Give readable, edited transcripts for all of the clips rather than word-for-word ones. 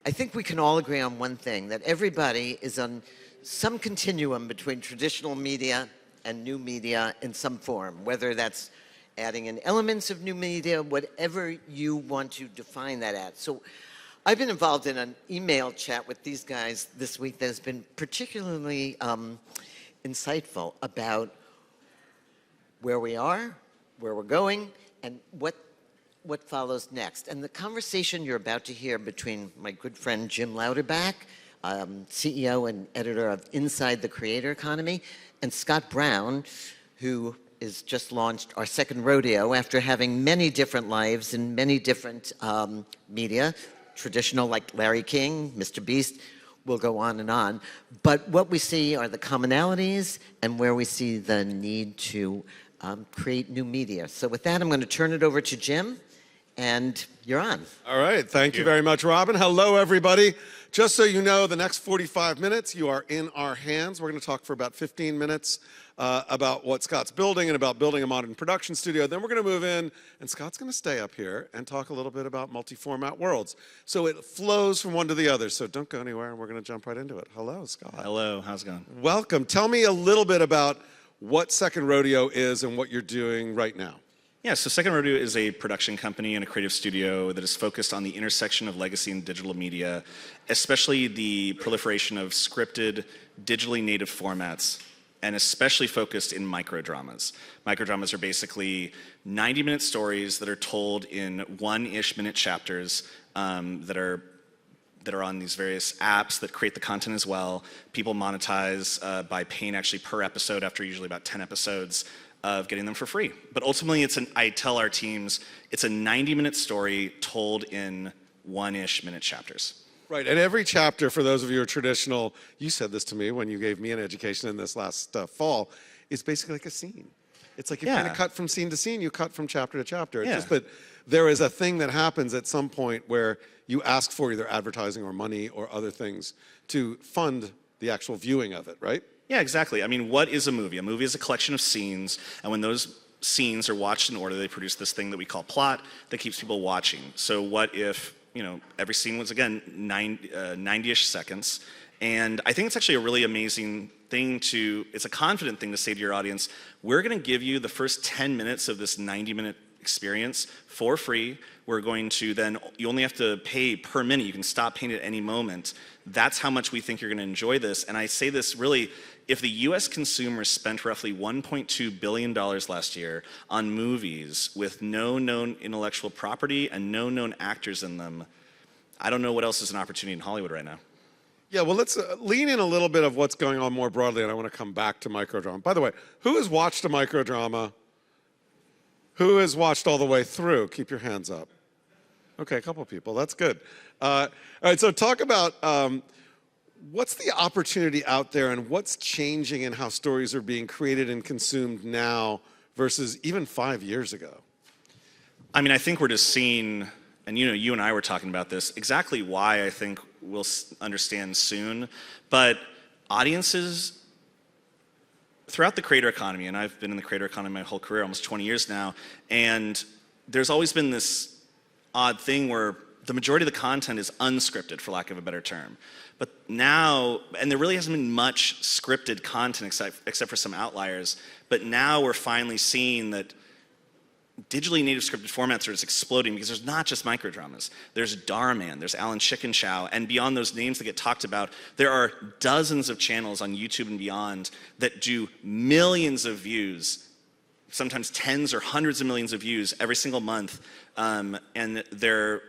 I think we can all agree on one thing, that everybody is on some continuum between traditional media and new media in some form, whether that's adding in elements of new media, whatever you want to define that as. So I've been involved in an email chat with these guys this week that has been particularly insightful about where we are, where we're going, and what follows next. And the conversation you're about to hear between my good friend Jim Louderback, CEO and editor of Inside the Creator Economy, and Scott Brown, who is just launched our second Rodeo after having many different lives in many different media, traditional like Larry King, MrBeast, we'll go on and on. But what we see are the commonalities and where we see the need to create new media. So with that, I'm going to turn it over to Jim, and you're on. All right. Thank you very much, Robin. Hello, everybody. Just so you know, the next 45 minutes, you are in our hands. We're going to talk for about 15 minutes about what Scott's building and about building a modern production studio. Then we're going to move in, and Scott's going to stay up here and talk a little bit about multi-format worlds. So it flows from one to the other. So don't go anywhere, and we're going to jump right into it. Hello, Scott. Hello. How's it going? Welcome. Tell me a little bit about what Second Rodeo is and what you're doing right now. Yeah, so Second Rodeo is a production company and a creative studio that is focused on the intersection of legacy and digital media, especially the proliferation of scripted, digitally native formats, and especially focused in microdramas. Microdramas are basically 90-minute stories that are told in one-ish minute chapters that are on these various apps that create the content as well. People monetize by paying actually per episode after usually about 10 episodes of getting them for free. But ultimately, I tell our teams, it's a 90-minute story told in one-ish minute chapters. Right, and every chapter, for those of you who are traditional, you said this to me when you gave me an education in this last fall, is basically like a scene. It's like you kind of cut from scene to scene, you cut from chapter to chapter. It's just that there is a thing that happens at some point where you ask for either advertising or money or other things to fund the actual viewing of it, right? Yeah, exactly. I mean, what is a movie? A movie is a collection of scenes, and when those scenes are watched in order, they produce this thing that we call plot that keeps people watching. So what if, every scene was, again, 90-ish seconds, and I think it's actually a really amazing thing it's a confident thing to say to your audience, we're going to give you the first 10 minutes of this 90-minute experience for free. We're going to then, you only have to pay per minute. You can stop paying at any moment. That's how much we think you're going to enjoy this. And I say this really, if the US consumer spent roughly $1.2 billion last year on movies with no known intellectual property and no known actors in them, I don't know what else is an opportunity in Hollywood right now. Yeah, well, let's lean in a little bit of what's going on more broadly, and I want to come back to microdrama. By the way, who has watched a microdrama? Who has watched all the way through? Keep your hands up. Okay, a couple of people. That's good. All right, so talk about what's the opportunity out there and what's changing in how stories are being created and consumed now versus even 5 years ago? I mean, I think we're just seeing, and you and I were talking about this, exactly why I think we'll understand soon, but audiences throughout the creator economy, and I've been in the creator economy my whole career, almost 20 years now, and there's always been this odd thing where the majority of the content is unscripted, for lack of a better term. But now, and there really hasn't been much scripted content except for some outliers, but now we're finally seeing that digitally native scripted formats are just exploding because there's not just microdramas. There's Darman, there's Alan Chickenshaw, and beyond those names that get talked about, there are dozens of channels on YouTube and beyond that do millions of views, sometimes tens or hundreds of millions of views every single month. And they're,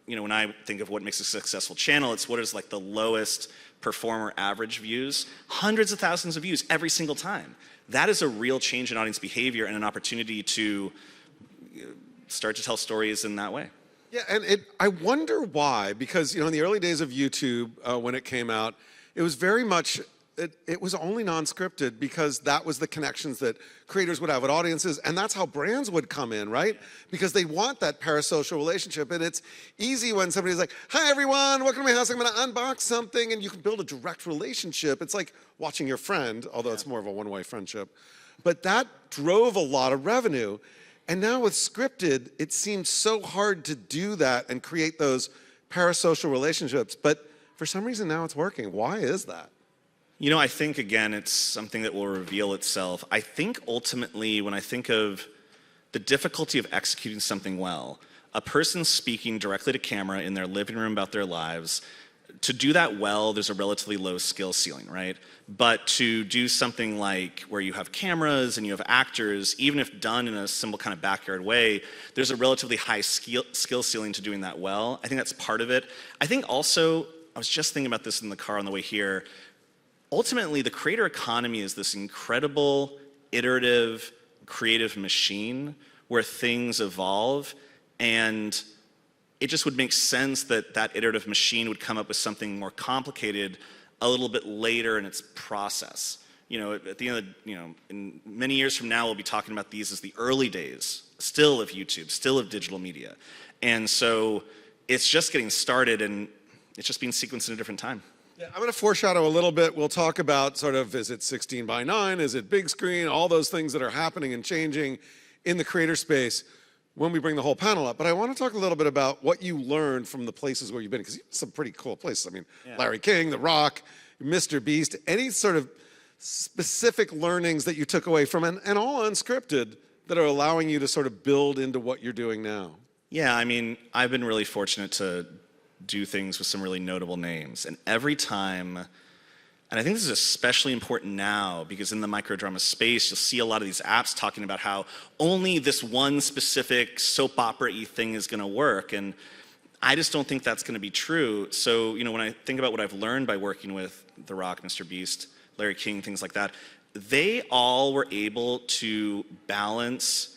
when I think of what makes a successful channel, it's what is like the lowest performer average views, hundreds of thousands of views every single time. That is a real change in audience behavior and an opportunity to start to tell stories in that way. Yeah, and I wonder why, because in the early days of YouTube, when it came out, it was very much, it was only non-scripted because that was the connections that creators would have with audiences, and that's how brands would come in, right? Because they want that parasocial relationship, and it's easy when somebody's like, hi everyone, welcome to my house, I'm gonna unbox something, and you can build a direct relationship. It's like watching your friend, although it's more of a one-way friendship. But that drove a lot of revenue. And now with scripted, it seems so hard to do that and create those parasocial relationships, but for some reason now it's working. Why is that? You know, I think, again, it's something that will reveal itself. I think ultimately, when I think of the difficulty of executing something well, a person speaking directly to camera in their living room about their lives, to do that well, there's a relatively low skill ceiling, right? But to do something like where you have cameras and you have actors, even if done in a simple kind of backyard way, there's a relatively high skill ceiling to doing that well. I think that's part of it. I think also, I was just thinking about this in the car on the way here, ultimately the creator economy is this incredible, iterative, creative machine where things evolve, and it just would make sense that that iterative machine would come up with something more complicated a little bit later in its process. You know, at the end of the, you know, in many years from now, we'll be talking about these as the early days, still of YouTube, still of digital media. And so it's just getting started, and it's just being sequenced in a different time. Yeah, I'm going to foreshadow a little bit. We'll talk about sort of, is it 16:9? Is it big screen? All those things that are happening and changing in the creator space when we bring the whole panel up. But I want to talk a little bit about what you learned from the places where you've been, because you've been some pretty cool places. I mean, yeah. Larry King, The Rock, MrBeast, any sort of specific learnings that you took away from, and all unscripted, that are allowing you to sort of build into what you're doing now? Yeah, I mean, I've been really fortunate to do things with some really notable names. And every time, and I think this is especially important now, because in the microdrama space, you'll see a lot of these apps talking about how only this one specific soap opera-y thing is gonna work. And I just don't think that's gonna be true. So, you know, when I think about what I've learned by working with The Rock, MrBeast, Larry King, things like that, they all were able to balance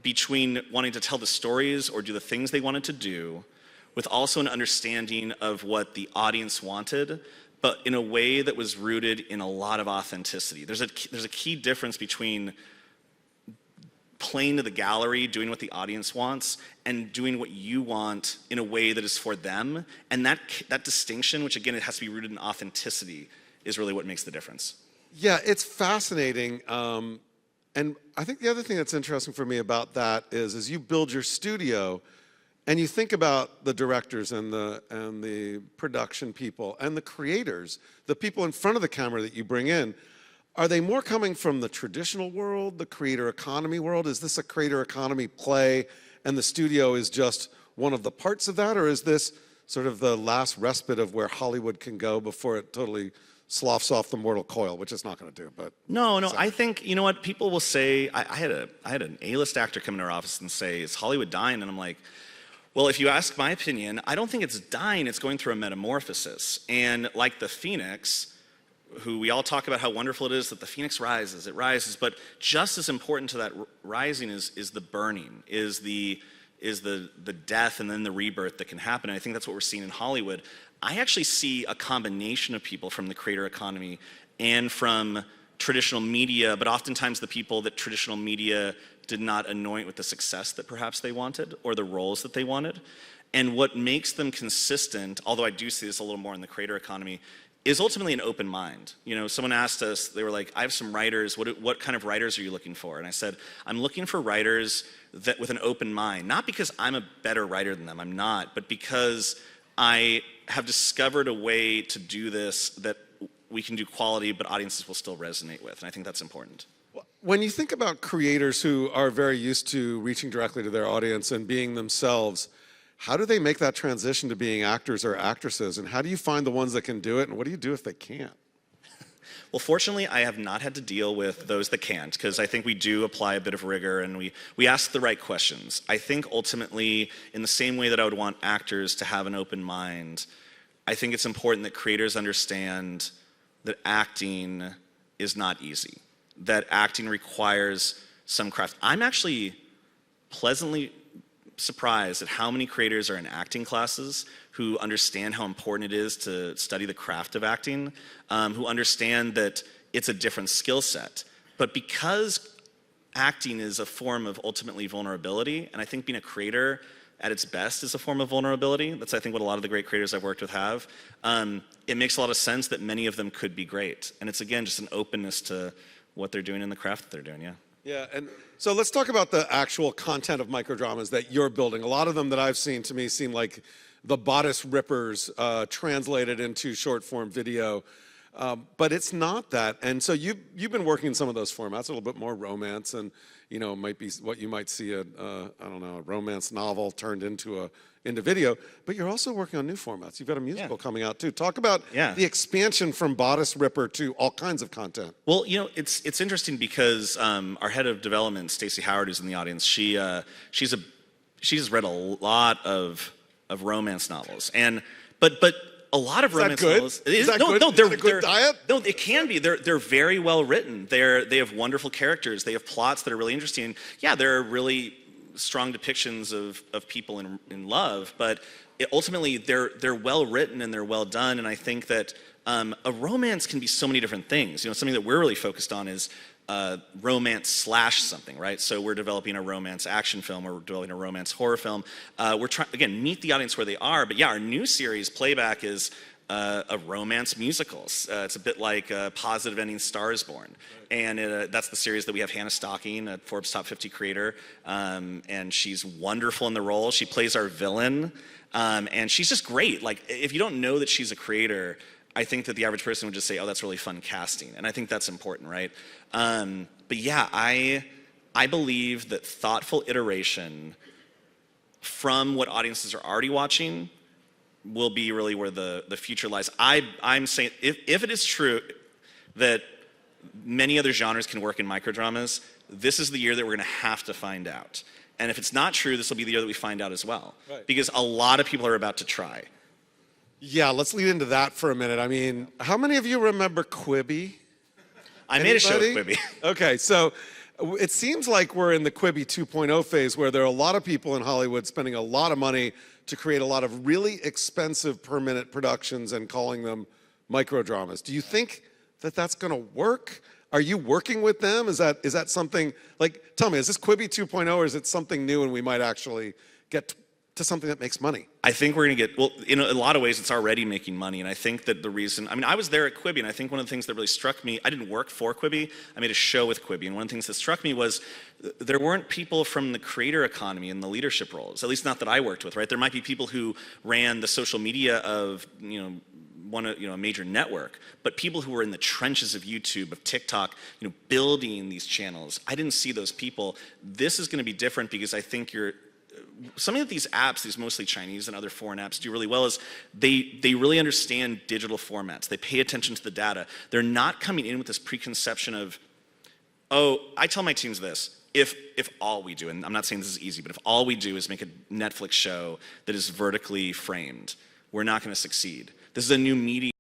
between wanting to tell the stories or do the things they wanted to do, with also an understanding of what the audience wanted, but in a way that was rooted in a lot of authenticity. There's a key difference between playing to the gallery, doing what the audience wants, and doing what you want in a way that is for them. And that distinction, which again, it has to be rooted in authenticity, is really what makes the difference. Yeah, it's fascinating. And I think the other thing that's interesting for me about that is, as you build your studio, and you think about the directors and the production people and the creators, the people in front of the camera that you bring in, are they more coming from the traditional world, the creator economy world? Is this a creator economy play and the studio is just one of the parts of that? Or is this sort of the last respite of where Hollywood can go before it totally sloughs off the mortal coil, which it's not going to do? But no, I think, you know what, people will say, I had an A-list actor come into our office and say, is Hollywood dying? And I'm like, well, if you ask my opinion, I don't think it's dying, it's going through a metamorphosis. And like the Phoenix, who we all talk about how wonderful it is that the Phoenix rises, it rises, but just as important to that rising is the burning, is the death and then the rebirth that can happen. And I think that's what we're seeing in Hollywood. I actually see a combination of people from the creator economy and from traditional media, but oftentimes the people that traditional media did not anoint with the success that perhaps they wanted or the roles that they wanted. And what makes them consistent, although I do see this a little more in the creator economy, is ultimately an open mind. You know, someone asked us, they were like, I have some writers, what kind of writers are you looking for? And I said, I'm looking for writers that with an open mind, not because I'm a better writer than them, I'm not, but because I have discovered a way to do this that we can do quality, but audiences will still resonate with. And I think that's important. When you think about creators who are very used to reaching directly to their audience and being themselves, how do they make that transition to being actors or actresses? And how do you find the ones that can do it? And what do you do if they can't? Well, fortunately, I have not had to deal with those that can't, because I think we do apply a bit of rigor and we ask the right questions. I think ultimately, in the same way that I would want actors to have an open mind, I think it's important that creators understand that acting is not easy, that acting requires some craft. I'm actually pleasantly surprised at how many creators are in acting classes who understand how important it is to study the craft of acting, who understand that it's a different skill set. But because acting is a form of ultimately vulnerability, and I think being a creator at its best is a form of vulnerability, that's I think what a lot of the great creators I've worked with have, it makes a lot of sense that many of them could be great. And it's again just an openness to what they're doing in the craft that they're doing, yeah. Yeah, and so let's talk about the actual content of microdramas that you're building. A lot of them that I've seen to me seem like the bodice rippers translated into short form video. But it's not that. And so you've been working in some of those formats, a little bit more romance, and might be what you might see I don't know, a romance novel turned into video. But you're also working on new formats. You've got a musical coming out too. Talk about the expansion from bodice ripper to all kinds of content. Well, it's interesting because our head of development, Stacey Howard, who's in the audience, she's read a lot of romance novels, but a lot of romance novels. Is that good? Is that a good diet? No, it can be. They're very well written. They have wonderful characters. They have plots that are really interesting. Yeah, there are really strong depictions of people in love, but ultimately they're well written and they're well done. And I think that a romance can be so many different things. Something that we're really focused on is romance slash something, right? So we're developing a romance action film, or we're developing a romance horror film. We're trying, again, meet the audience where they are. But yeah, our new series, Playback, is a romance musicals. It's a bit like Positive Ending, Star is Born. And that's the series that we have Hannah Stocking, a Forbes Top 50 creator. And she's wonderful in the role. She plays our villain. And she's just great. Like, if you don't know that she's a creator, I think that the average person would just say, oh, that's really fun casting. And I think that's important, right? But yeah, I believe that thoughtful iteration from what audiences are already watching will be really where the future lies. I'm saying, if it is true that many other genres can work in microdramas, this is the year that we're gonna have to find out. And if it's not true, this will be the year that we find out as well. Right. Because a lot of people are about to try. Yeah, let's lead into that for a minute. I mean, how many of you remember Quibi? I made a show with Quibi. Okay, so it seems like we're in the Quibi 2.0 phase, where there are a lot of people in Hollywood spending a lot of money to create a lot of really expensive per-minute productions and calling them microdramas. Do you think that that's going to work? Are you working with them? Is that something, like, tell me, is this Quibi 2.0, or is it something new and we might actually get to something that makes money? I think we're going to get, well, in a lot of ways, it's already making money. And I think that the reason, I mean, I was there at Quibi, and I think one of the things that really struck me, I didn't work for Quibi, I made a show with Quibi. And one of the things that struck me was there weren't people from the creator economy in the leadership roles, at least not that I worked with, right? There might be people who ran the social media of, a major network, but people who were in the trenches of YouTube, of TikTok, building these channels, I didn't see those people. This is going to be different because I think something that these apps, these mostly Chinese and other foreign apps, do really well is they really understand digital formats. They pay attention to the data. They're not coming in with this preconception of, oh, I tell my teams this, if all we do, and I'm not saying this is easy, but if all we do is make a Netflix show that is vertically framed, we're not going to succeed. This is a new media